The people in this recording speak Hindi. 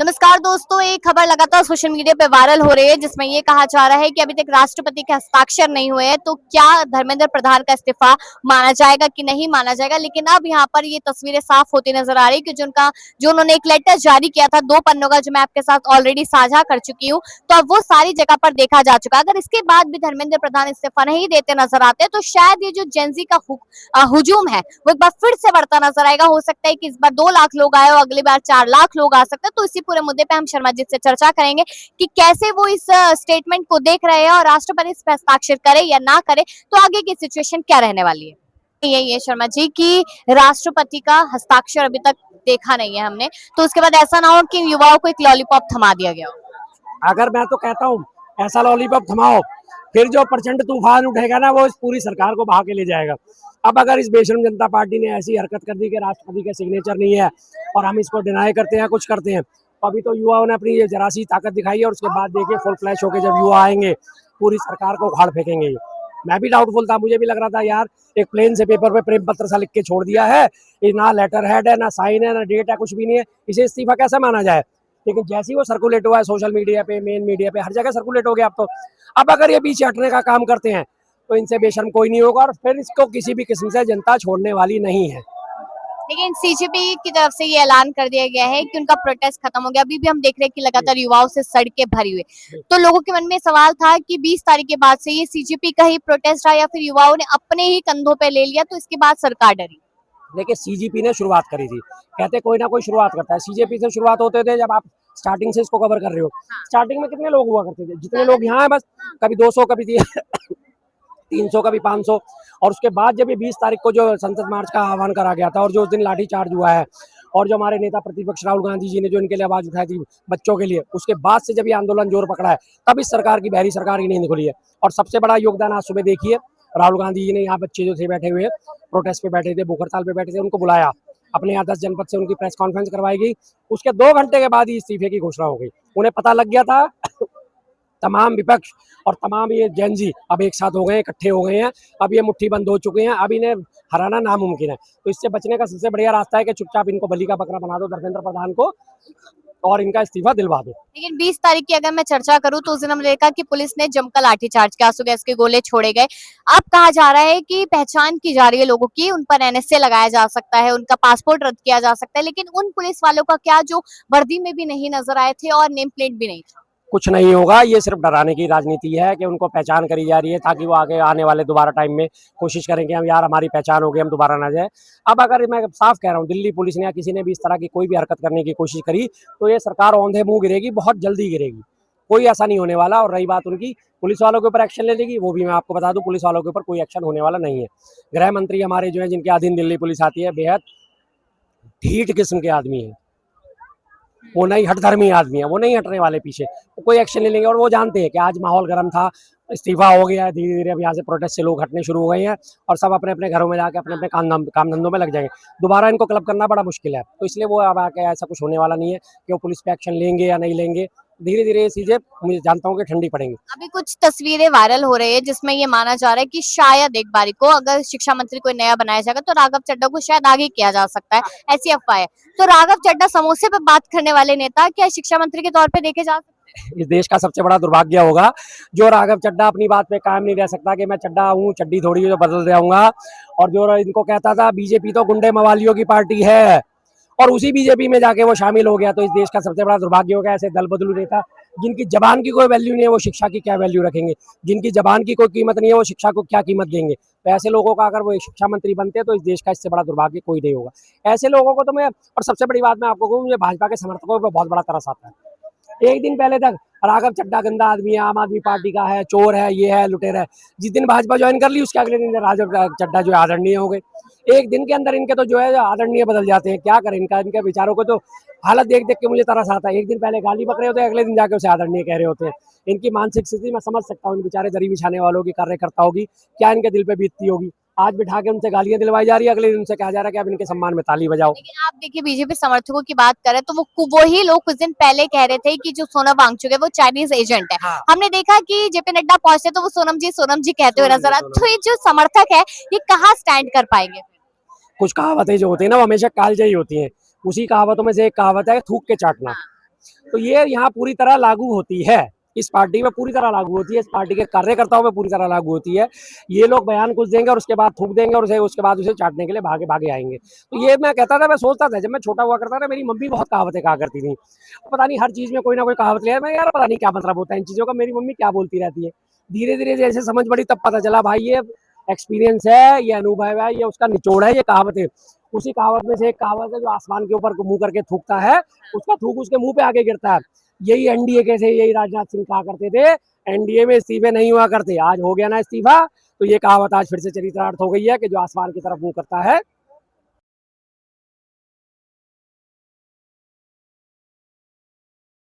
नमस्कार दोस्तों, एक खबर लगातार सोशल मीडिया पे वायरल हो रही है जिसमें ये कहा जा रहा है कि अभी तक राष्ट्रपति के हस्ताक्षर नहीं हुए हैं, तो क्या धर्मेंद्र प्रधान का इस्तीफा माना जाएगा कि नहीं माना जाएगा। लेकिन अब यहाँ पर ये तस्वीरें साफ होती नजर आ रही कि जो उन्होंने एक लेटर जारी किया था 2 पन्नों का, जो मैं आपके साथ ऑलरेडी साझा कर चुकी हूँ, तो अब वो सारी जगह पर देखा जा चुका है। अगर इसके बाद भी धर्मेंद्र प्रधान इस्तीफा नहीं देते नजर आते तो शायद ये जो जेंजी का हुजूम है वो एक बार फिर से बढ़ता नजर आएगा। हो सकता है कि इस बार 2 लाख लोग आए और अगली बार 4 लाख लोग आ सकते हैं। तो इसी पूरे मुद्दे पे हम शर्मा जी से चर्चा करेंगे कि कैसे वो इस स्टेटमेंट को देख रहे हैं और राष्ट्रपति इस पर हस्ताक्षर करे या ना करे तो आगे की सिचुएशन क्या रहने वाली है। यही है शर्मा जी कि राष्ट्रपति का हस्ताक्षर अभी तक देखा नहीं है हमने, तो उसके बाद ऐसा ना हो कि युवाओं को एक लॉलीपॉप थमा दिया गया हो। अगर मैं तो कहता हूँ ऐसा लॉलीपॉप थमाओ, फिर जो प्रचंड तूफान उठेगा ना वो इस पूरी सरकार को बहा के ले जाएगा। अब अगर इस बेशरम जनता पार्टी ने ऐसी हरकत कर दी कि राष्ट्रपति के सिग्नेचर नहीं है और हम इसको डिनाई करते हैं, कुछ करते हैं, तो अभी तो युवाओं ने अपनी ये जरा सी ताकत दिखाई है और उसके बाद देखिए फुल फ्लैश होकर जब युवा आएंगे पूरी सरकार को उखाड़ फेंकेंगे। ये मैं भी डाउटफुल था, मुझे भी लग रहा था यार एक प्लेन से पेपर पे प्रेम पत्र सा लिख के छोड़ दिया है, ना लेटर हेड है, ना साइन है, ना डेट है, कुछ भी नहीं है, इसे इस्तीफा कैसे माना जाए। लेकिन जैसे ही वो सर्कुलेट हुआ है सोशल मीडिया पे, मेन मीडिया पे, हर जगह सर्कुलेट हो गया अब अगर ये पीछे हटने का काम करते हैं तो इनसे बेशर्म कोई नहीं होगा और फिर इसको किसी भी किस्म से जनता छोड़ने वाली नहीं है। लेकिन सीजेपी की तरफ से ये ऐलान कर दिया गया है कि उनका प्रोटेस्ट खत्म हो गया। अभी भी हम देख रहे हैं कि लगातार युवाओं से सड़कें भरी हुई, तो लोगों के मन में सवाल था कि 20 तारीख के बाद से ये सीजेपी का ही प्रोटेस्ट रहा या फिर युवाओं ने अपने ही कंधों पे ले लिया, तो इसके बाद सरकार डरी। देखिए सीजीपी ने शुरुआत करी थी, कहते कोई ना कोई शुरुआत करता है, सीजेपी से शुरुआत होते थे जब आप स्टार्टिंग से इसको कवर कर रहे हो। स्टार्टिंग में कितने लोग हुआ करते थे, जितने लोग यहाँ है बस, कभी 200, कभी 300, कभी 500। और उसके बाद जब ये 20 तारीख को जो संसद मार्च का आह्वान करा गया था और जो उस दिन लाठी चार्ज हुआ है और जो हमारे नेता प्रतिपक्ष राहुल गांधी जी ने जो इनके लिए आवाज उठाई थी बच्चों के लिए, उसके बाद से जब ये आंदोलन जोर पकड़ा है तब इस सरकार की, बहरी सरकार की नींद खुली है। और सबसे बड़ा योगदान आज सुबह देखिए राहुल गांधी जी ने, यहाँ बच्चे जो थे बैठे हुए प्रोटेस्ट पे बैठे थे, भूख हड़ताल पे बैठे थे, उनको बुलाया, अपने यहाँ 10 जनपद से उनकी प्रेस कॉन्फ्रेंस करवाई गई। उसके 2 घंटे के बाद ही इस्तीफे की घोषणा हो गई। उन्हें पता लग गया था तमाम विपक्ष और तमाम ये जेनजी अब एक साथ हो गए, इकट्ठे हो गए हैं, अब ये मुट्ठी बंद हो चुके हैं, अब इन्हें हराना नामुमकिन है। तो इससे बचने का सबसे बढ़िया रास्ता है कि चुपचाप इनको बलि का बकरा बना दो धर्मेंद्र प्रधान को और इनका इस्तीफा दिलवा दो। लेकिन 20 तारीख की अगर मैं चर्चा करूं तो उस दिन हमने देखा कि पुलिस ने जमकर लाठीचार्ज किया, आंसू गैस के गोले छोड़े गए। अब कहा जा रहा है कि पहचान की जा रही है लोगों की, उन पर एनएसए लगाया जा सकता है, उनका पासपोर्ट रद्द किया जा सकता है। लेकिन उन पुलिस वालों का क्या जो वर्दी में भी नहीं नजर आए थे और नेम प्लेट भी नहीं था। कुछ नहीं होगा, ये सिर्फ डराने की राजनीति है कि उनको पहचान करी जा रही है ताकि वो आगे आने वाले दोबारा टाइम में कोशिश करेंगे हम यार हमारी पहचान हो गई, हम दोबारा ना जाए। अब अगर मैं साफ कह रहा हूँ दिल्ली पुलिस ने या किसी ने भी इस तरह की कोई भी हरकत करने की कोशिश करी तो ये सरकार औंधे मुंह गिरेगी, बहुत जल्दी गिरेगी, कोई ऐसा नहीं होने वाला। और रही बात उनकी पुलिस वालों के ऊपर एक्शन ले लेगी, वो भी मैं आपको बता दूं पुलिस वालों के ऊपर कोई एक्शन होने वाला नहीं है। गृह मंत्री हमारे जो है जिनके अधीन दिल्ली पुलिस आती है, बेहद ढीठ किस्म के आदमी है, वो नहीं हठधर्मी आदमी है, वो नहीं हटने वाले पीछे, वो कोई एक्शन ले लेंगे। और वो जानते हैं कि आज माहौल गर्म था, इस्तीफा हो गया है, धीरे धीरे अब यहाँ से प्रोटेस्ट से लोग हटने शुरू हो गए हैं और सब अपने अपने घरों में जाके अपने अपने काम धंधों में लग जाएंगे। दोबारा इनको क्लब करना बड़ा मुश्किल है, तो इसलिए वो अब आके ऐसा कुछ होने वाला नहीं है कि वो पुलिस पे एक्शन लेंगे या नहीं लेंगे। धीरे धीरे ये चीजें मुझे जानता हूँ कि ठंडी पड़ेंगी। अभी कुछ तस्वीरें वायरल हो रही है जिसमें ये माना जा रहा है कि शायद एक बारी को अगर शिक्षा मंत्री कोई नया बनाया जाएगा तो राघव चड्ढा को शायद आगे किया जा सकता है, ऐसी अफवाह है। तो राघव चड्ढा समोसे पे बात करने वाले नेता क्या शिक्षा मंत्री के तौर पे देखे जा सकते हैं? इस देश का सबसे बड़ा दुर्भाग्य होगा जो राघव चड्ढा अपनी बात पे कायम नहीं रह सकता कि मैं चड्ढा हूँ, चड्डी थोड़ी जो बदल जाऊंगा। और जो इनको कहता था बीजेपी तो गुंडे मवालियों की पार्टी है और उसी बीजेपी में जाके वो शामिल हो गया, तो इस देश का सबसे बड़ा दुर्भाग्य होगा ऐसे दल बदलू नेता जिनकी जबान की कोई वैल्यू नहीं है, वो शिक्षा की क्या वैल्यू रखेंगे, जिनकी जबान की कोई कीमत नहीं है वो शिक्षा को क्या कीमत देंगे। तो ऐसे लोगों का अगर वो शिक्षा मंत्री बनते हैं तो इस देश का इससे बड़ा दुर्भाग्य कोई नहीं होगा। ऐसे लोगों को तो मैं, और सबसे बड़ी बात मैं आपको कहूँ, मुझे भाजपा के समर्थकों पर बहुत बड़ा तरस आता है। एक दिन पहले तक राघव चड्ढा गंदा आदमी है, आम आदमी पार्टी का है, चोर है, ये है, लुटेरा है। जिस दिन भाजपा ज्वाइन कर ली उसके अगले दिन राघव चड्ढा जो है आदरणीय हो गए। एक दिन के अंदर इनके तो जो है आदरणीय बदल जाते हैं, क्या करें, इनके विचारों को तो हालत देख देख के मुझे तरस आता है। एक दिन पहले गाली बक रहे होते हैं, अगले दिन जाके उसे आदरणीय कह रहे होते हैं। इनकी मानसिक स्थिति मैं समझ सकता हूँ, इन बेचारे दरी बिछाने वालों की, कार्यकर्ताओं की क्या इनके दिल पे बीतती होगी। आज बिठा के उनसे गालियां दिलवाई जा रही है, अगले दिन उनसे कहा जा रहा है कि अब इनके सम्मान में ताली बजाओ। लेकिन आप देखिए बीजेपी समर्थकों की बात करें तो वो वही लोग कुछ दिन पहले कह रहे थे कि जो सोनम वांगचुक है वो चाइनीज एजेंट है। हाँ। हमने देखा कि जेपी नड्डा पहुंचे तो वो सोनम जी कहते हुए नजर आते। तो ये जो समर्थक है ये कहाँ स्टैंड कर पाएंगे? कुछ कहावतें जो होती है ना वो हमेशा कालजयी होती हैं। उसी कहावतों में से एक कहावत है थूक के चाटना। तो ये यहाँ पूरी तरह लागू होती है, इस पार्टी में पूरी तरह लागू होती है, इस पार्टी के कार्यकर्ताओं में पूरी तरह लागू होती है। ये लोग बयान कुछ देंगे और उसके बाद थूक देंगे और उसके बाद उसे चाटने के लिए भागे भागे आएंगे। तो ये मैं कहता था, मैं सोचता था जब मैं छोटा हुआ करता था, मेरी मम्मी बहुत कहावतें कहा करती थी। पता नहीं हर चीज में कोई ना कोई कहावत ले, मैं यार पता नहीं क्या मतलब होता है इन चीजों का, मेरी मम्मी क्या बोलती रहती है। धीरे धीरे जैसे समझ पड़ी तब पता चला भाई ये एक्सपीरियंस है, ये अनुभव है, ये उसका निचोड़ है, ये कहावतें। उसी कहावत में से एक कहावत है, जो आसमान के ऊपर मुंह करके थूकता है उसका थूक उसके मुंह पे आके गिरता है। यही एनडीए के से यही राजनाथ सिंह कहा करते थे, एनडीए में इस्तीफे नहीं हुआ करते, आज हो गया ना इस्तीफा, तो ये कहावत आज फिर से चरितार्थ हो गई है कि जो आसमान की तरफ मुंह करता है